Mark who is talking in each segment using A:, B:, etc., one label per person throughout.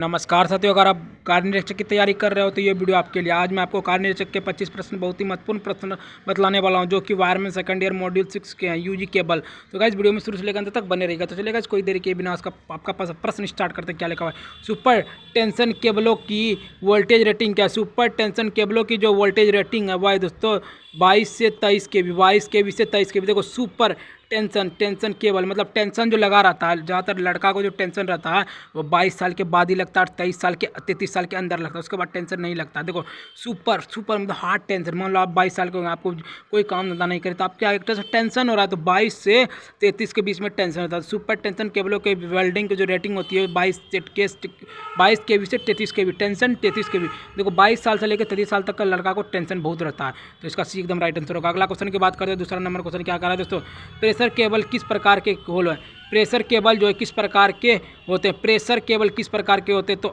A: नमस्कार साथियों, अगर आप कार्य निरीक्षक की तैयारी कर रहे हो तो ये वीडियो आपके लिए। आज मैं आपको कार्य निरीक्षक के 25 प्रश्न, बहुत ही महत्वपूर्ण प्रश्न बतलाने वाला हूं, जो कि वायरमैन सेकंड ईयर मॉड्यूल 6 के हैं, यूजी केबल। तो गाइस वीडियो में शुरू से लेकर अंत तक बने रहेगा। तो चलिए गाइस कोई देरी के बिना आपका पास प्रश्न स्टार्ट करते हैं। क्या लिखा हुआ है? सुपर टेंशन केबलों की वोल्टेज रेटिंग क्या है? सुपर टेंशन केबलों की जो वोल्टेज रेटिंग है वह दोस्तों 22 से 23 केवी, 22 केवी से 23 केवी। देखो सुपर टेंशन केबल मतलब टेंशन जो लगा रहता है, ज़्यादातर लड़का को जो टेंशन रहता है वो 22 साल के बाद ही लगता है, 23 साल के 33 साल के अंदर लगता है, उसके बाद टेंशन नहीं लगता। देखो सुपर मतलब हार्ड टेंशन, मान लो आप 22 साल के होंगे, आपको कोई काम धंधा नहीं करे तो आपके एक तरह से टेंशन हो रहा है, तो 22 से 33 के बीच में टेंशन होता है। सुपर टेंशन केबलों के वेल्डिंग की जो रेटिंग होती है 22 के बी से 33 के बी, टेंशन 33 के बी। देखो 22 साल से लेकर 33 साल तक का लड़का को टेंशन बहुत रहता है, तो इसका सी एकदम राइट आंसर होगा। अगला क्वेश्चन की बात करते हैं। दूसरा नंबर क्वेश्चन क्या कर रहा है दोस्तों? प्रेशर केबल किस प्रकार के होल है? प्रेशर केबल जो है किस प्रकार के होते हैं? प्रेशर केबल किस प्रकार के होते हैं? तो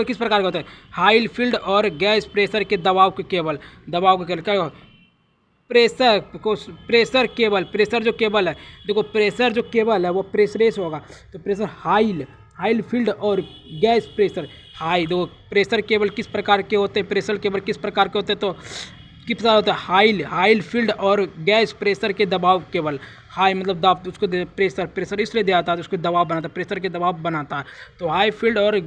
A: किस प्रकार के होते हैं? हाई फील्ड और गैस प्रेशर के दबाव के केबल, दबाव के केबल क्या? प्रेशर जो केबल है, देखो प्रेशर जो केबल है वो प्रेशरेस होगा, तो प्रेशर हाई फील्ड और गैस प्रेशर हाई। देखो प्रेशर केबल किस प्रकार के होते हैं? प्रेशर केबल किस प्रकार के होते हैं? तो किस प्रकार होता है? हाई फील्ड और गैस प्रेशर के दबाव केबल। हाई मतलब दाब, उसको प्रेशर इसलिए दिया जाता है, तो उसको दबाव बनाता है, प्रेशर के दबाव बनाता है, तो हाई फील्ड और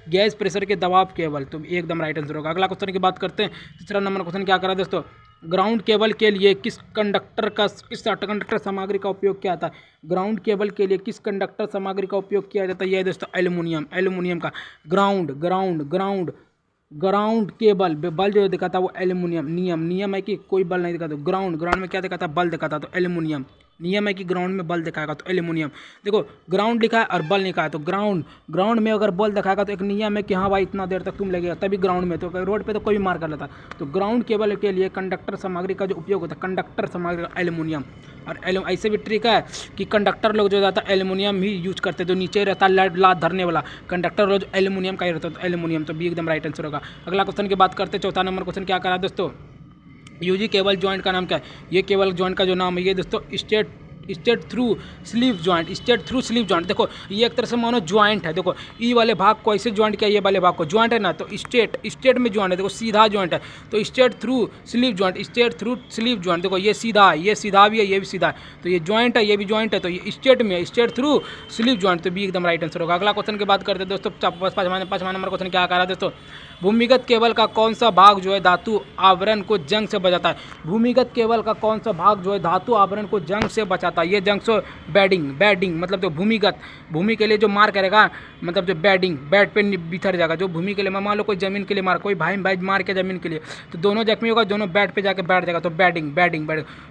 A: गैस प्रेशर के दबाव केबल। तो एकदम राइट आंसर होगा। अगला क्वेश्चन की बात करते हैं। तीसरा नंबर क्वेश्चन क्या करा दोस्तों? ग्राउंड केबल के लिए किस कंडक्टर सामग्री का उपयोग किया जाता है? ग्राउंड केबल के लिए किस कंडक्टर सामग्री का उपयोग किया जाता है? यह दोस्तों एल्यूमिनियम का। ग्राउंड केबल बल जो दिखाता है वो एल्यूमिनियम। नियम है कि कोई बल नहीं दिखाता। ग्राउंड में क्या दिखाता है? बल दिखाता है, तो एल्यूमिनियम। नियम है कि ग्राउंड में बल दिखाएगा, तो एल्यूमिनियम। देखो ग्राउंड लिखा है और बल लिखा है, तो ग्राउंड में अगर बल दिखाएगा तो एक नियम है कि हाँ भाई इतना देर तक तुम लगेगा, तभी ग्राउंड में। तो रोड पे तो कोई भी मार कर लेता। तो ग्राउंड केबल के लिए कंडक्टर सामग्री का जो उपयोग होता है, कंडक्टर सामग्री एल्यूमिनियम। और ऐसे भी ट्रिक है कि कंडक्टर लोग जो रहता है एल्यूमिनियम ही यूज करते हैं, जो नीचे रहता है लाद धरने वाला कंडक्टर लोग एल्यूमिनियम का ही रहता है, तो एल्यूमिनियम। तो भी एकदम राइट आंसर होगा। अगला क्वेश्चन की बात करते हैं। चौथा नंबर क्वेश्चन क्या करा दोस्तों? यूजी केबल जॉइंट का नाम क्या है? ये केबल जॉइंट का जो नाम है ये दोस्तों स्टेट थ्रू स्लीव जॉइंट। देखो ये एक तरह से मानो जॉइंट है। देखो ई वाले भाग को ऐसे जॉइंट किया, ये वाले भाग को जॉइंट है ना, तो स्टेट में जॉइंट है। देखो सीधा जॉइंट है, तो स्टेट थ्रू स्लीव जॉइंट। देखो ये सीधा है, ये सीधा भी है, ये भी सीधा है, तो ये जॉइंट है, ये भी जॉइंट है, तो ये स्टेट में है, स्टेट थ्रू स्लीव जॉइंट। तो भी एकदम राइट आंसर होगा। अगला क्वेश्चन की बात करते हैं दोस्तों। पाँचवां नंबर क्वेश्चन क्या करा दोस्तों? भूमिगत केबल का कौन सा भाग जो है धातु आवरण को जंग से बचाता है? भूमिगत केबल का कौन सा भाग जो है धातु आवरण को जंग से बचाता है? ये जंग से बैडिंग मतलब जो भूमि के लिए जो मार करेगा, मतलब जो बैड पे बिखर जाएगा। जो भूमि के लिए मान लो कोई जमीन के लिए मार, कोई भाई मार के जमीन के लिए, तो दोनों जख्मी होगा, दोनों बैड पे जाके बैठ जाएगा, तो बैडिंग।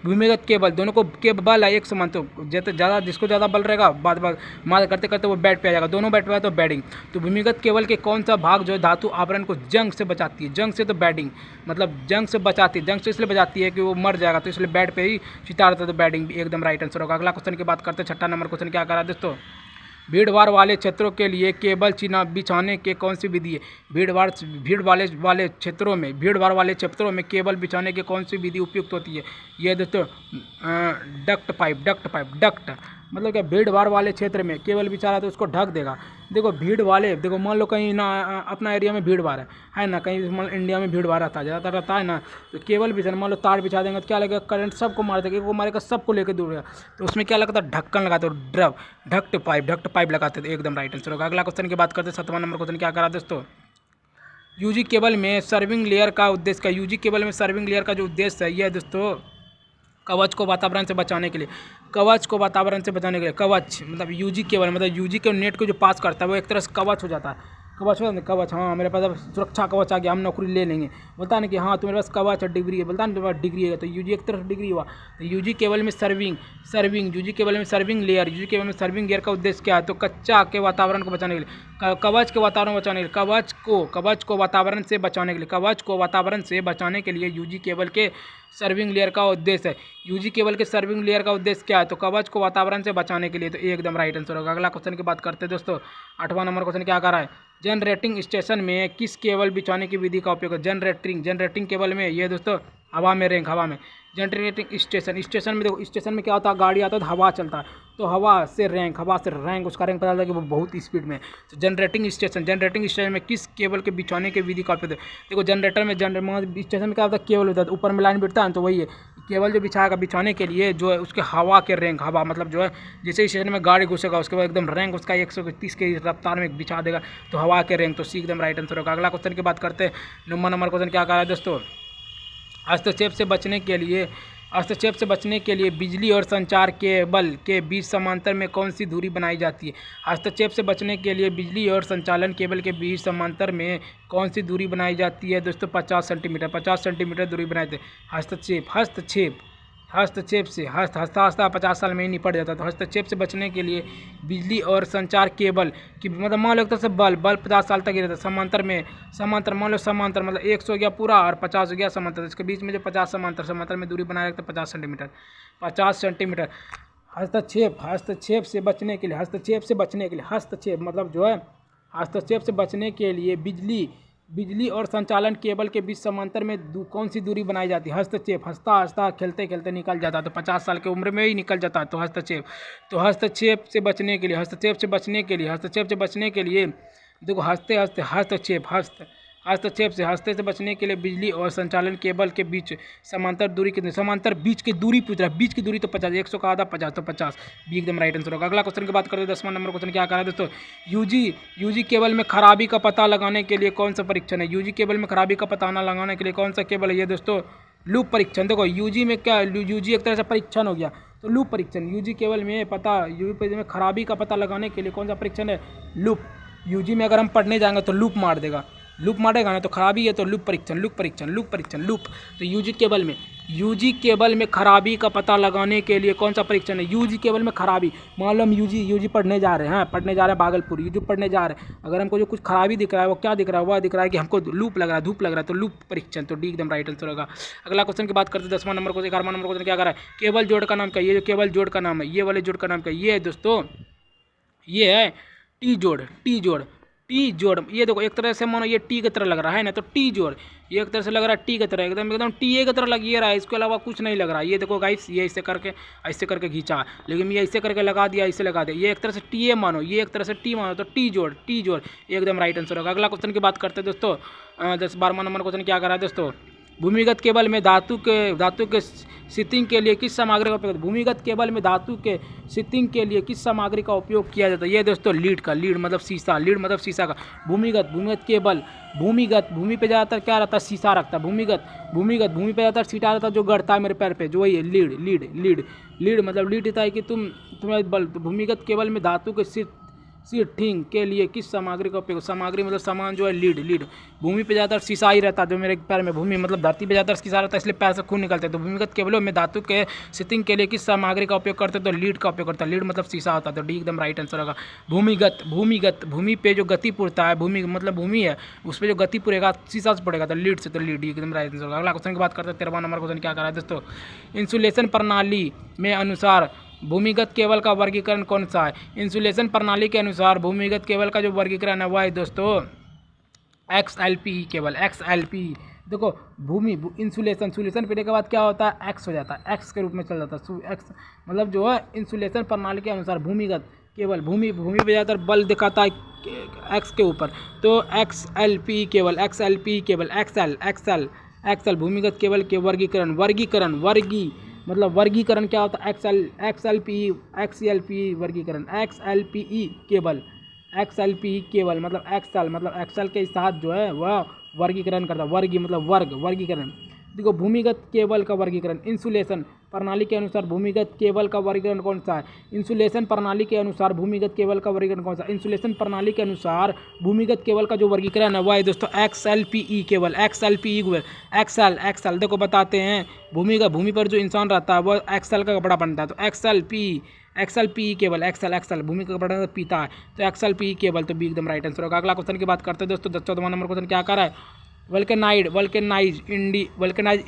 A: भूमिगत केबल दोनों को बल है एक समान, तो ज़्यादा जिसको ज़्यादा बल रहेगा बाद मार करते करते वो बैड पे आ जाएगा, दोनों बैड पे आए तो बैडिंग। तो भूमिगत केबल के कौन सा भाग जो है धातु आवरण को जंग से बचाती है? जंग से तो बैडिंग मतलब जंग से बचाती है। जंग से इसलिए बचाती है कि वो मर जाएगा, तो इसलिए बैड पे ही चिता रहता है, तो बैडिंग भी एकदम राइट आंसर होगा। अगला क्वेश्चन की बात करते हैं। छठा नंबर क्वेश्चन क्या करा दोस्तों? भीड़ भाड़ वाले क्षेत्रों के लिए केबल बिछाने के कौन सी विधि है? भीड़ वाले क्षेत्रों में केबल बिछाने की कौन सी विधि उपयुक्त होती है? ये दोस्तों डक्ट मतलब क्या, भीड़ भाड़ वाले क्षेत्र में केबल बिछा रहा है तो उसको ढक देगा। देखो मान लो कहीं ना अपना एरिया में भीड़ भाड़ है ना, कहीं मान इंडिया में भीड़ भाड़ रहता है, ज़्यादातर रहता है ना, तो केबल बिछाना, मान लो तार बिछा देंगे तो क्या लगेगा? करंट सबको मार देगा, वो मारेगा सबको लेकर दूर रहेगा, तो उसमें क्या लगता है? ढक्कन लगाते हो, डक्ट पाइप लगाते थे। एकदम राइट आंसर होगा। अगला क्वेश्चन की बात करते हैं। 7वां नंबर क्वेश्चन क्या करा दोस्तों? यूजी केबल में सर्विंग लेयर का उद्देश्य क्या? यूजी केबल में सर्विंग लेयर का जो उद्देश्य है यह दोस्तों कवच को वातावरण से बचाने के लिए। कवच मतलब यूजी केबल मतलब यूजी के नेट को जो पास करता है वो एक तरह से कवच हो जाता है। कवच हाँ मेरे पास अब सुरक्षा कवच आ गया, हम नौकरी ले लेंगे। बोलता है ना कि हाँ तुम्हारे पास कवच है, डिग्री है, बोलता है ना तुम्हारे पास डिग्री है, तो यूजी एक तरह से डिग्री हुआ। तो यूजी केबल में यूजी केबल में सर्विंग लेयर का उद्देश्य क्या है? तो कच्चा के वातावरण को बचाने के लिए, कवच के वातावरण बचाने के लिए, कवच को वातावरण से बचाने के लिए यूजी केबल के सर्विंग लेयर का उद्देश्य है। यूजी केबल के सर्विंग लेयर का उद्देश्य क्या है? तो कवच को वातावरण से बचाने के लिए। तो एकदम राइट आंसर होगा। अगला क्वेश्चन की बात करते हैं दोस्तों। 8वां नंबर क्वेश्चन क्या कर रहा है? जनरेटिंग स्टेशन में किस केबल बिछाने की विधि का उपयोग है? जनरेटिंग केबल में ये दोस्तों हवा में रैंक, हवा में। जनरेटिंग स्टेशन, स्टेशन में देखो, स्टेशन में क्या होता है, गाड़ी आता है तो हवा चलता है, तो हवा से रैंक उसका रैंक पता चलता है कि वो बहुत स्पीड में। तो जनरेटिंग स्टेशन में किस केबल के बिछाने के विधि का उपयोग है? देखो जनरेटर में स्टेशन में क्या होता है, केबल होता है, तो ऊपर में लाइन बिठता है, तो वही है केबल जो बिछाएगा, बिछाने के लिए जो है उसके हवा के रैंक, हवा मतलब जो है जैसे स्टेशन में गाड़ी घुसेगा उसके बाद एकदम रैंक उसका 130 की रफ्तार में बिछा देगा, तो हवा के रैंक। तो सी एकदम राइट आंसर होगा। अगला क्वेश्चन की बात करते हैं। नंबर क्वेश्चन क्या कहा है दोस्तों, हस्तक्षेप से बचने के लिए बिजली और संचार केबल के बीच समांतर में कौन सी दूरी बनाई जाती है? हस्तक्षेप से बचने के लिए बिजली और संचालन केबल के बीच समांतर में कौन सी दूरी बनाई जाती है दोस्तों? 50 सेंटीमीटर। 50 सेंटीमीटर दूरी बनाई जाती है। हस्तक्षेप से हस्ता 50 साल में ही निपट जाता है। तो हस्तक्षेप से बचने के लिए बिजली और संचार केबल की मतलब मान लो एक तरह से बल्ब 50 साल तक ही रहता है। समांतर मान लो समांतर मतलब 100 हो गया पूरा और 50 हो गया समांतर, इसके बीच में जो 50 समांतर में दूरी बनाए रखते हैं 50 सेंटीमीटर। हस्तक्षेप से बचने के लिए बिजली और संचालन केबल के बीच समांतर में कौन सी दूरी बनाई जाती है? हस्तक्षेप, हंसता खेलते खेलते निकल जाता है, तो 50 साल की उम्र में ही निकल जाता है। तो हस्तक्षेप से बचने के लिए देखो हस्ते से बचने के लिए बिजली और संचालन केबल के बीच समांतर दूरी कितनी? समांतर बीच की दूरी पूछ रहा है, बीच की दूरी तो 50, 100 का आधा 50, तो 50 भी एकदम राइट आंसर होगा। अगला क्वेश्चन की बात करते हैं। 10वां नंबर क्वेश्चन क्या कहा है दोस्तों, यूजी केबल में खराबी का पता लगाने के लिए कौन सा परीक्षण है? यूजी केबल में खराबी का पता लगाने के लिए कौन सा केबल है ये दोस्तों? लूप परीक्षण। देखो यूजी में क्या, यूजी एक तरह से परीक्षण हो गया, तो लूप परीक्षण। यूजी केबल में खराबी का पता लगाने के लिए कौन सा परीक्षण है? लूप। यूजी में अगर हम पढ़ने जाएंगे तो लूप मारेगा ना, तो खराबी है तो लूप परीक्षण। तो यूजी केबल में खराबी का पता लगाने के लिए कौन सा परीक्षण है? यूजी केबल में खराबी, मान लो हम यूजी पढ़ने जा रहे हैं भागलपुर, यूजी पढ़ने जा रहे हैं, अगर हमको जो कुछ खराबी दिख रहा है वो क्या दिख रहा है? वह दिख रहा है कि हमको धूप लग रहा है, तो लूप परीक्षण। तो डी एकदम राइट आंसर होगा। अगला क्वेश्चन की बात करते हैं। 10वां नंबर क्वेश्चन, 11वां नंबर क्वेश्चन क्या कर रहा है? केबल जोड़ का नाम क्या? ये जो केबल जोड़ का नाम है, ये वाले जोड़ का नाम क्या? ये है दोस्तों, ये है टी जोड़। ये देखो एक तरह से मानो ये टी की तरह लग रहा है ना, तो टी जोड़ ये एक तरह से लग रहा है टी की तरह, एकदम टी की तरह लग ये रहा है, इसके अलावा कुछ नहीं लग रहा है। ये देखो गाइस, ये ऐसे करके खींचा, लेकिन ये ऐसे करके लगा दिया, ऐसे लगा दिया, ये एक तरह से टी मानो, ये एक तरह से टी मानो, तो टी जोड़ एकदम राइट आंसर होगा। अगला क्वेश्चन की बात करते हैं दोस्तों। 12वां नंबर क्वेश्चन क्या कर रहा है दोस्तों, भूमिगत केबल में धातु के सीथिंग के लिए किस सामग्री का उपयोग? भूमिगत केबल में धातु के सीथिंग के लिए किस सामग्री का उपयोग किया जाता है? ये दोस्तों लीड मतलब शीशा का। भूमिगत केबल, भूमि पे ज़्यादातर क्या रहता है? शीशा रखता है। भूमि पे ज़्यादातर शीशा रहता है जो गड़ता है मेरे पैर पे, जो वही है लीड मतलब लीड होता है कि तुम्हें भूमिगत केबल में धातु के सीथिंग के लिए किस सामग्री का उपयोग? सामग्री मतलब सामान जो है लीड। भूमि पे ज़्यादातर शीशा ही रहता है, जो मेरे पैर में भूमि मतलब धरती पे ज़्यादातर शीशा रहता है, इसलिए पैर से खून निकलते हैं। तो भूमिगत केबलों में धातु के सीथिंग के लिए किस सामग्री का उपयोग करते हैं? तो लीड का उपयोग करता है। लीड मतलब शीशा होता है, तो डी एकदम राइट आंसर होगा। भूमि पे जो गति पुरता है, भूमि है, उस पर जो गति पुरेगा शीशा से पड़ेगा, तो लीड से, तो लीड एकदम राइट आंसर होगा। अगला क्वेश्चन की बात करते हैं। 13वां नंबर क्वेश्चन क्या कर रहा है दोस्तों, इंसुलेशन प्रणाली में अनुसार भूमिगत केबल का वर्गीकरण कौन सा है? इंसुलेशन प्रणाली के अनुसार भूमिगत केबल का जो वर्गीकरण है वह है दोस्तों XLPE केबल। देखो इंसुलेशन पीने के बाद क्या होता है? एक्स हो जाता है, एक्स के रूप में चल जाता है। एक्स मतलब जो है इंसुलेशन प्रणाली के अनुसार भूमिगत केबल, भूमि पे ज़्यादातर बल दिखाता है एक्स के ऊपर, तो XLPE केबल। एक्सएल भूमिगत केबल के वर्गीकरण मतलब वर्गीकरण क्या होता है? XLPE वर्गीकरण। XLPE केबल मतलब एक्सएल के साथ जो है वह वर्गीकरण करता है। वर्गीकरण। देखो भूमिगत केबल का वर्गीकरण, इंसुलेशन प्रणाली के अनुसार भूमिगत केबल का वर्गीकरण कौन सा है? इंसुलेशन प्रणाली के अनुसार भूमिगत केबल का वर्गीकरण कौन सा? इंसुलेशन प्रणाली के अनुसार भूमिगत केबल का जो वर्गीकरण है वह है दोस्तों XLPE केबल। एक्सएल देखो बताते हैं, भूमि पर जो इंसान रहता है वह एक्सएल का कपड़ा पहनता है, तो XLPE केबल। एक्सएल भूमि का कपड़ा पीता है, तो XLPE केबल, तो बी एकदम राइट आंसर होगा। अगला क्वेश्चन की बात करते हैं दोस्तों। 14वां नंबर क्वेश्चन क्या कर रहा है? वल्केनाइज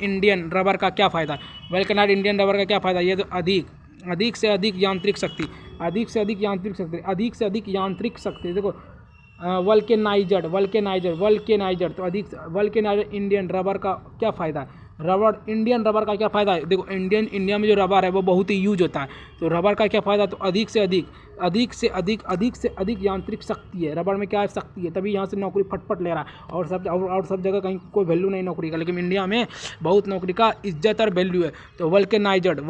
A: इंडियन रबर का क्या फ़ायदा है? वल्केनाइज इंडियन रबर का क्या फ़ायदा? ये तो अधिक से अधिक यांत्रिक शक्ति। देखो वल्केनाइजर तो वल्केनाइजर इंडियन रबर का क्या फ़ायदा है? रबड़, इंडियन रबर का क्या फ़ायदा है? देखो इंडिया में जो रबर है वो बहुत ही यूज होता है। तो रबर का क्या फ़ायदा? तो अधिक से अधिक यांत्रिक शक्ति है रबड़ में। क्या है? शक्ति है, तभी यहाँ से नौकरी फटफट ले रहा है। और सब जगह कहीं कोई वैल्यू नहीं नौकरी का, लेकिन इंडिया में बहुत नौकरी का इज्जत और वैल्यू है। तो वल्केनाइज्ड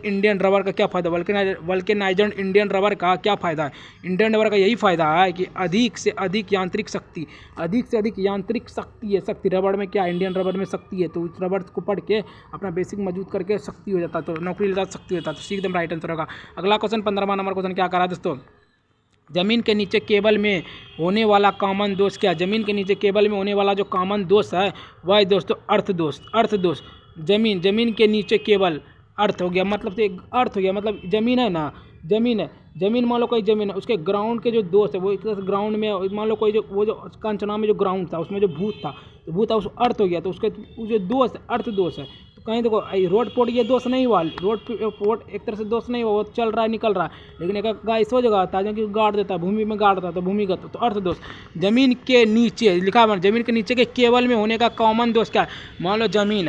A: इंडियन रबर का क्या फ़ायदा? वल्केनाइज्ड इंडियन रबर का क्या फ़ायदा है? इंडियन रबर का यही फ़ायदा है कि अधिक से अधिक यांत्रिक शक्ति है। शक्ति रबड़ में क्या है? इंडियन रबर में शक्ति है। तो उस रबड़ को पढ़ के अपना बेसिक मजबूत करके शक्ति हो जाता है, तो नौकरी लेता शक्ति होता है। तो सी एकदम राइट आंसर होगा। अगला क्वेश्चन 15वां नंबर क्वेश्चन क्या करा है दोस्तों? जमीन के नीचे केबल में होने वाला कॉमन दोष क्या है? जमीन के नीचे केबल में होने वाला जो कॉमन दोष है वह है दोस्तों अर्थ दोष। जमीन के नीचे केबल, अर्थ हो गया मतलब, तो एक अर्थ हो गया मतलब जमीन है ना, जमीन मान लो कोई जमीन है, उसके ग्राउंड के जो दोष है वो एक तरह से ग्राउंड में, मान लो कोई जो वो जो कंचना में जो ग्राउंड था उसमें जो भूत था, तो भूत था उस अर्थ हो गया। तो उसके वो जो दोष है अर्थ दोष है। तो कहीं देखो रोड पोर्ट ये दोष नहीं हुआ, रोड पोर्ट एक तरह से दोष नहीं हुआ, वो चल रहा है निकल रहा है, लेकिन एक गाय इस जगह आता है जो गाड़ देता है, भूमि में गाड़ देता है, तो भूमिगत, तो अर्थ दोष। जमीन के नीचे लिखा है, जमीन के नीचे के केबल में होने का कॉमन दोष क्या है? मान लो जमीन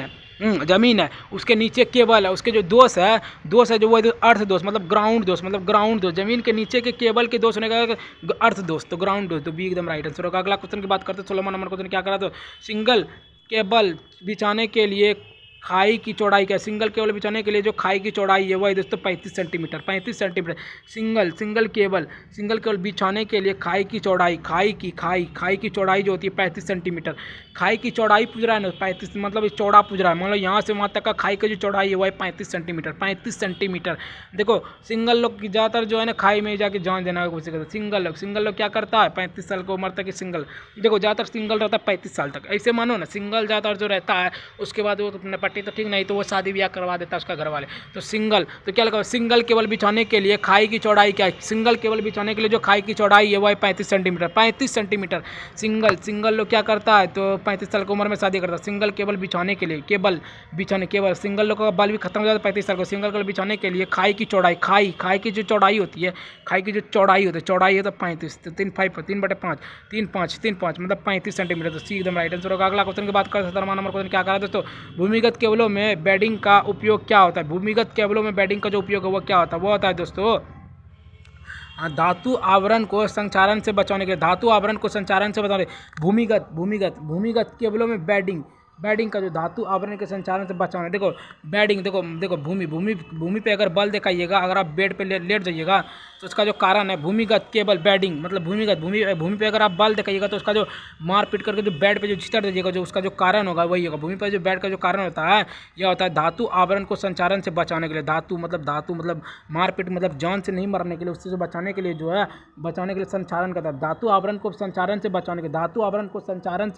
A: है, उसके नीचे केबल है, उसके जो दोष है जो वो अर्थ दोष मतलब ग्राउंड दोष। जमीन के नीचे के केबल के दोष होने का अर्थ दोष, तो ग्राउंड दोष, तो बी एकदम राइट आंसर होगा। अगला क्वेश्चन की बात करते हैं 16वां नंबर क्वेश्चन क्या करा? तो सिंगल केबल बिछाने के लिए खाई की चौड़ाई क्या है? सिंगल केबल बिछाने के लिए जो खाई की चौड़ाई है वह दोस्तों 35 सेंटीमीटर। सिंगल केबल बिछाने के लिए खाई की चौड़ाई, खाई की चौड़ाई जो होती है 35 सेंटीमीटर। खाई की चौड़ाई पूछ रहा है ना, 35 मतलब चौड़ा पूछ रहा है। मान लो यहाँ से वहाँ तक का खाई की जो चौड़ाई है वह 35 सेंटीमीटर। देखो सिंगल लोग ज़्यादातर जो है ना खाई में जाके जान देना है कोशिश करता है। सिंगल लोग क्या करता है? 35 साल की उम्र तक सिंगल, देखो ज़्यादातर सिंगल रहता है 35 साल तक। ऐसे मानो ना, सिंगल ज़्यादातर जो रहता है उसके बाद वो अपने पट्टी तो ठीक नहीं तो वो शादी ब्याह करवा देता है उसका घर वाले। तो सिंगल, तो क्या लगा? सिंगल केबल बिछाने के लिए खाई की चौड़ाई क्या है? सिंगल केबल बिछाने के लिए जो खाई की चौड़ाई है वह 35 सेंटीमीटर। सिंगल लोग क्या करता है? तो 35 साल की उम्र में शादी करता है। सिंगल केबल बिछाने के लिए, केबल सिंगल लोग का बाल भी खत्म हो जाता है 35 साल को। सिंगल केबल बिछाने के लिए खाई की चौड़ाई, खाई की जो चौड़ाई होती है, चौड़ाई है तो 35, तो 3/5 मतलब 35 सेंटीमीटर। तो सी एकदम राइट आंसर होगा। अगला क्वेश्चन की बात करते हैं 17वां नंबर क्वेश्चन क्या करा दोस्तों? भूमिगत केबलों में बेडिंग का उपयोग क्या होता है? भूमिगत केबलों में बेडिंग का जो उपयोग है वो क्या होता है? वो होता है दोस्तों धातु आवरण को संचारण से बचाने के लिए। भूमिगत केबलों में बेडिंग का जो धातु आवरण के संचारण से बचाना। देखो भूमि पे अगर बल दिखाइएगा, अगर आप बेड पे लेट जाइएगा तो उसका जो कारण है भूमिगत केबल बेडिंग मतलब भूमि पे अगर आप बल दिखाइएगा तो उसका जो मारपीट करके जो बेड पे जो चितर दीजिएगा, जो उसका जो कारण होगा वही होगा। भूमि पर जो बेड का जो कारण होता है यह होता है धातु आवरण को संचारण से बचाने के लिए। धातु मतलब मारपीट मतलब जान से नहीं मरने के लिए, उससे बचाने के लिए जो है संचारण करता है। धातु आवरण को संचारण से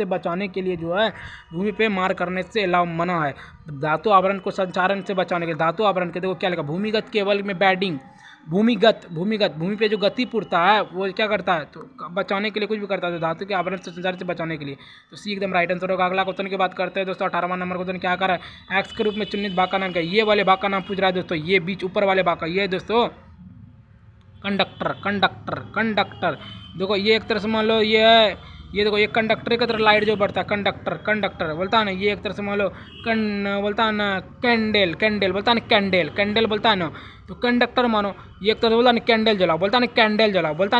A: बचाने के लिए जो है भूमि पे मार करने से अलाव मना है। धातु आवरण को संचारण से बचाने के लिए, धातु आवरण के देखो क्या लिखा? भूमिगत केबल में बेडिंग, भूमि पे जो गति पूर्ता है वो क्या करता है? तो बचाने के लिए कुछ भी करता है, तो धातु के आवरण से संचारण से बचाने के लिए। तो सी एकदम राइट आंसर होगा। अगला क्वेश्चन की बात करते हैं दोस्तों 18वां नंबर क्वेश्चन क्या कर रहा है? एक्स के रूप में चिन्हित भाग का नाम क्या है? ये वाले भाग का नाम पूछ रहा है दोस्तों, ये बीच ऊपर वाले भाग का, ये है दोस्तों कंडक्टर। देखो ये एक तरह से मान लो ये देखो ये कंडक्टर की तरह लाइट जो बढ़ता है, कंडक्टर बोलता है ना। ये एक तरह से मान लो बोलता है ना कैंडल बोलता है ना, कैंडल बोलता है ना। तो कंडक्टर मानो ये एक तरह से बोलता है ना कैंडल जलाओ, बोलता है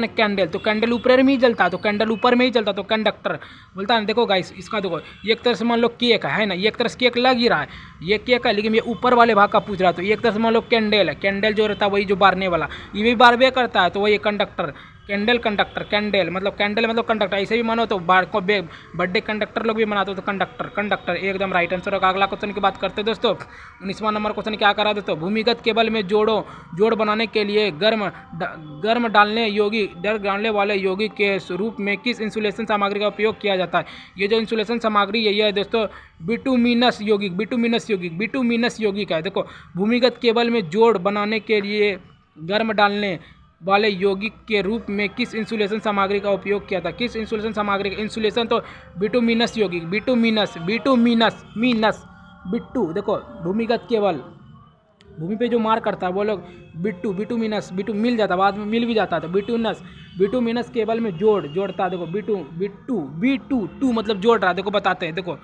A: ना कैंडल, तो कैंडल ऊपर में ही जलता है, तो कैंडल ऊपर में ही जलता, तो कंडक्टर बोलता है ना। देखो गाइस इसका देखो ये एक तरह से मान लो केक है ना, ये एक तरह से केक लग ही रहा है, ये केक है, लेकिन ये ऊपर वाले भाग का पूछ रहा है। तो ये एक तरह से मान लो कैंडल है, कैंडल जो रहता है वही जो बारने वाला, ये भी बारबे करता है, तो वही कंडक्टर। कैंडल मतलब कंडक्टर। ऐसे भी मानो तो बर्थडे कंडक्टर लोग भी मनाते हो, तो कंडक्टर एकदम राइट आंसर होगा। अगला क्वेश्चन की बात करते हैं दोस्तों 19वां नंबर क्वेश्चन क्या करा दोस्तों? भूमिगत केबल में जोड़ बनाने के लिए गर्म डालने वाले यौगिक के रूप में किस इंसुलेशन सामग्री का उपयोग किया जाता है? ये जो इंसुलेशन सामग्री है ये दोस्तों बिटुमिनस यौगिक है। देखो भूमिगत केबल में जोड़ बनाने के लिए गर्म डालने वाले यौगिक के रूप में किस इंसुलेशन सामग्री का उपयोग किया था? किस इंसुलेशन सामग्री का? इंसुलेशन तो बिटुमिनस यौगिक, बिट्टू। देखो भूमिगत केबल भूमि पे जो मार करता है वो लोग बिटूमिनस बिटू मिल जाता है, बाद में मिल भी जाता है, तो बिटूमिनस केबल में जोड़ता है। देखो बी टू मतलब जोड़ रहा है, देखो बताते हैं। देखो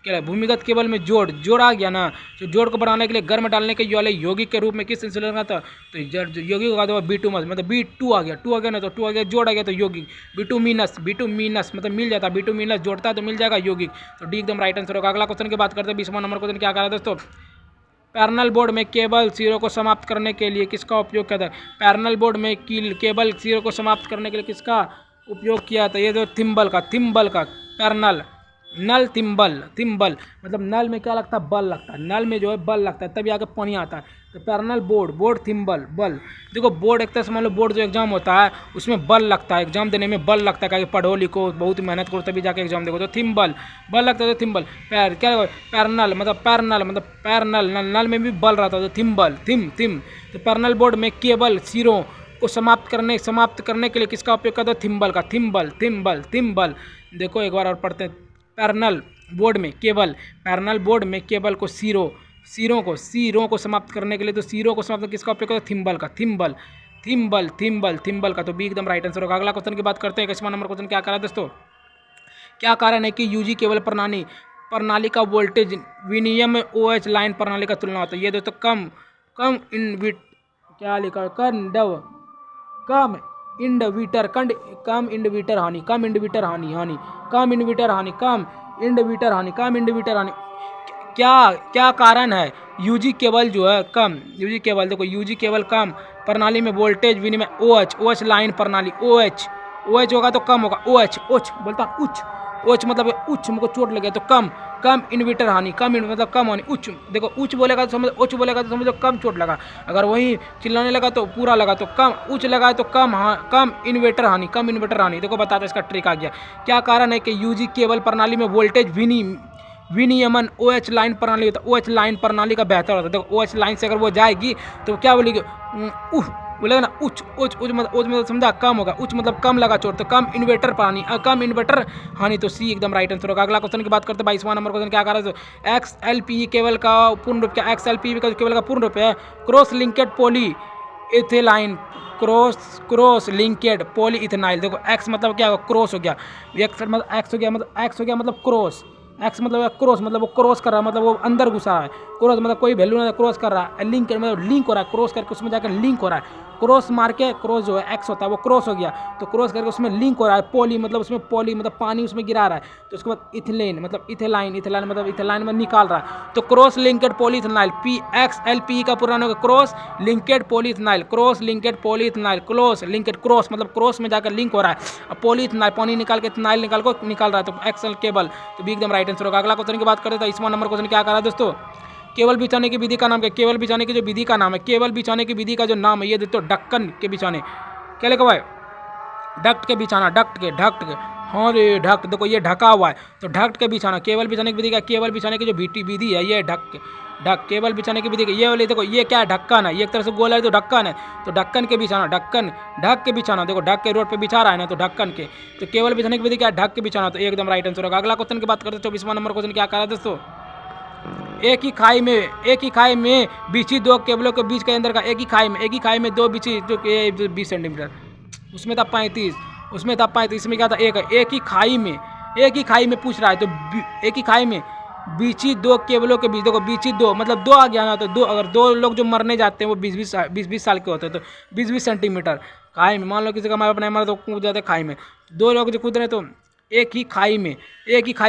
A: क्या है, भूमिगत केबल में जोड़ आ गया ना, तो जोड़ को बढ़ाने के लिए गर्म डालने के वाले यौगिक के रूप में किस इंसुलेटर का था, तो यौगिक का बिटूमस मतलब B2 आ गया ना, तो 2 आ गया, जोड़ आ गया तो यौगिक बिटूमिनस मतलब मिल जाता है, बिटूमिनस जोड़ता है तो मिल जाएगा यौगिक, तो डी एकदम राइट आंसर होगा। अगला क्वेश्चन की बात करते हैं, 20वां नंबर क्वेश्चन क्या करा दोस्तों, पैरेलल बोर्ड में केबल सिरों को समाप्त करने के लिए किसका उपयोग किया था। पैरेलल बोर्ड में केबल सिरों को समाप्त करने के लिए किसका उपयोग किया था, ये जो थिम्बल का पैरेलल नल थिम्बल मतलब नल में क्या लगता है, बल लगता है, नल में जो है बल लगता है तभी आगे पानी आता है, तो पैरेलल बोर्ड थिम्बल बल। देखो बोर्ड एक तरह से मान लो बोर्ड जो एग्जाम होता है उसमें बल लगता है, एग्जाम देने में बल लगता है, कि पढ़ो लिखो बहुत मेहनत करो तभी जाके एग्जाम देखो, तो थिम्बल बल लगता है, तो थिम्बल पैरेलल मतलब पैरेलल नल में भी बल रहता है, तो थिम्बल तो पैरेलल बोर्ड में केबल सिरों को समाप्त करने के लिए किसका उपयोग करता है, थिम्बल। देखो एक बार और पढ़ते हैं, पैरेलल बोर्ड में केबल को सिरों को समाप्त करने के लिए, तो सिरों को समाप्त किसका उपयोग करता है, थिम्बल का, तो बी एकदम राइट आंसर होगा। अगला क्वेश्चन की बात करते हैं, 21वां नंबर क्वेश्चन क्या करा दोस्तों, क्या कारण है कि यूजी केबल प्रणाली का वोल्टेज विनियम में OH लाइन प्रणाली का तुलना होता है। ये दोस्तों कम हानि क्या कारण है, यूजी केबल जो है यूजी केबल देखो यूजी केबल कम प्रणाली में वोल्टेज विनिमय OH लाइन प्रणाली OH होगा तो कम होगा, OH बोलता हूँ उच्च मतलब उच्च, मुझको चोट लगे तो कम इन्वर्टर हानि, मतलब कम हानि, उच्च देखो उच्च बोलेगा तो समझो कम चोट लगा, अगर वही चिल्लाने लगा तो पूरा लगा, तो कम उच्च लगा तो कम इन्वर्टर हानि। देखो बताते इसका ट्रिक आ गया। क्या कारण है कि यूजी केबल प्रणाली में वोल्टेज विनियमन OH लाइन प्रणाली होता है, OH लाइन प्रणाली का बेहतर होता है। देखो OH लाइन से अगर वो जाएगी तो क्या बोलेगी, बोलेगा ना उच्च मतलब समझा कम होगा, उच्च मतलब कम लगा चोट, तो कम इन्वर्टर हानि, तो सी एकदम राइट आंसर होगा। अगला क्वेश्चन की बात करते हैं, 22वां नंबर क्वेश्चन क्या कर रहा है, XLPE केबल का पूर्ण रूप क्या, XLPE का केबल का पूर्ण रूप है cross linked polyethylene cross linked polyethylene. देखो एक्स मतलब क्या होगा, क्रॉस हो गया, एक्स हो गया मतलब क्रॉस, एक्स मतलब क्रॉस मतलब वो क्रॉस कर रहा है, मतलब वो अंदर घुसा है, क्रॉस मतलब कोई वैल्यू नहीं, क्रॉस कर रहा है, लिंक मतलब लिंक हो रहा है, क्रॉस करके उसमें जाकर लिंक हो रहा है, क्रॉस मार के क्रॉस जो है एक्स होता है वो क्रॉस हो गया, तो क्रॉस करके उसमें लिंक हो रहा है, पॉली मतलब पानी उसमें गिरा रहा है, तो उसके बाद इथिलेन मतलब इथेलाइन में निकाल रहा है, तो क्रॉस लिंकेड पॉलीइथेनाइल XLPE का पुराना होगा क्रॉस लिंकेड पॉलीइथेनाइल, क्रॉस मतलब क्रॉस में जाकर लिंक हो रहा है, अब पॉलीइथेनाइल पानी निकाल के इथेनाइल निकाल रहा है, तो एक्सल केबल, तो भी एकदम राइट आंसर होगा। अगला क्वेश्चन की बात करते हैं, 23वां नंबर क्वेश्चन क्या कर रहा है दोस्तों, केबल बिछाने की विधि का नाम क्या, केबल बिछाने की जो विधि का नाम है, केबल बिछाने की विधि का जो नाम है ये दोस्तों ढक्कन के बिछाने, क्या लिखा हुआ है, डक्ट के बिछाना, ढक्ट के हाँ रे ढक्ट, देखो ये ढका हुआ है तो ढक्ट के बिछाना, केबल बिछाने की विधि का, केबल बिछाने की जो विधि है ये ढक केबल बिछाने की विधि, ये वाली देखो ये क्या है, ढक्कन है, ये एक तरह से गोल है तो ढक्कन है, तो ढक्कन के बिछाना, ढक के बिछाना, देखो ढक के रोड पे बिछा रहा है ना, तो ढक्कन के, तो केबल बिछाने की विधि क्या है, ढक के बिछाना, तो एकदम राइट आंसर होगा। अगला क्वेश्चन की बात करते हैं, 24वां नंबर क्वेश्चन क्या कर रहा है दोस्तों, एक ही खाई में बिछी दो केबलों के बीच के अंदर का, एक ही खाई में दो बिछी जो 20 सेंटीमीटर, उसमें था 35, इसमें क्या था एक ही खाई में पूछ रहा है, तो एक ही खाई में बीची दो केबलों के बीच, देखो बीची दो मतलब दो आ गया ना, तो दो अगर दो लोग जो मरने जाते हैं वो 20 साल के होते हैं, तो 20 सेंटीमीटर खाई में, मान लो किसी का माँ बाप नहीं मरा तो कूद जाते खाई में, दो लोग जो कूद रहे तो एक ही खाई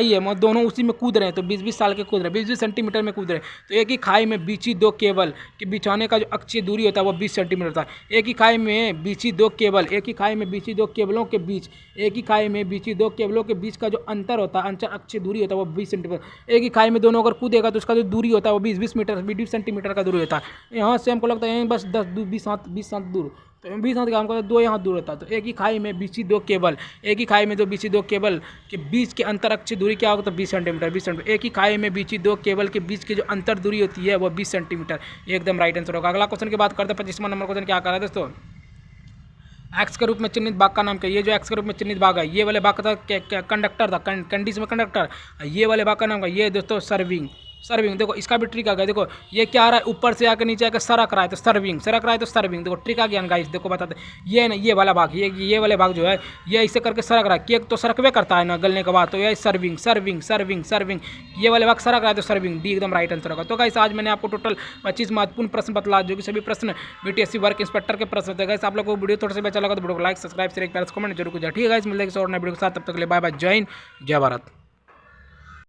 A: है मतलब दोनों उसी में कूद रहे हैं, तो 20 साल के कूद रहे हैं, 20 सेंटीमीटर में कूद रहे हैं, तो एक ही खाई में बीची दो केबल के बिछाने का जो अक्षीय दूरी होता है वो 20 सेंटीमीटर होता है। एक ही खाई में बीची दो केबलों के बीच, एक ही खाई में बीची दो केबलों के बीच का जो अंतर होता है, अंतर अक्षीय दूरी होता है वो 20 सेंटीमीटर। एक ही खाई में दोनों अगर कूदेगा तो उसका जो दूरी होता है वो 20 सेंटीमीटर का दूरी होता है। यहाँ से हमको लगता है बस 20 हाथ दूर, तो 20 हाथ का हमको दो यहाँ दूर होता है, तो एक ही खाई में बिछी दो केबल के बीच के अंतर अक्षीय दूरी क्या होगा, तो 20 सेंटीमीटर। एक ही खाई में बिछी दो केबल के बीच की जो अंतर दूरी होती है वो 20 सेंटीमीटर, एकदम राइट आंसर होगा। अगला क्वेश्चन की बात करते हैं, 25वां नंबर क्वेश्चन क्या कर रहा है दोस्तों, एक्स के रूप में चिन्हित भाग का नाम क्या, ये जो एक्स के रूप में चिन्हित भाग है ये वाले भाग का था कंडक्टर था, कंडीशन में कंडक्टर, ये वाले भाग का नाम क्या, ये दोस्तों सर्विंग सर्विंग। देखो इसका भी ट्रिक आ गया। देखो ये क्या आ रहा है, ऊपर से आकर नीचे आकर सरक रहा है तो सर्विंग, सरक रहा है तो सर्विंग। देखो ट्रिक आ गया गाइस। देखो बताते ये ना, ये वाला भाग, ये वाले भाग जो है ये इसे करके सरक रहा है। केक तो सरकवे करता है ना गलने के बाद, तो ये सर्विंग सर्विंग सर्विंग सर्विंग। ये वाले भाग सरक रहा है तो सर्विंग, डी एकदम राइट आंसर होगा। तो गाइस आज मैंने आपको टोटल 25 महत्वपूर्ण प्रश्न बतला, जो कि सभी प्रश्न बीटीएससी वर्क इंस्पेक्टर के प्रश्न थे। गाइस आप लोगों को वीडियो थोड़ा सा भी अच्छा लगा तो वीडियो को लाइक, सब्सक्राइब, शेयर, एक प्यारा कमेंट जरूर कीजिए। ठीक है गाइस, मिलते हैं किसी और नए वीडियो के साथ, तब तक के लिए बाय बाय, जय हिंद, जय भारत।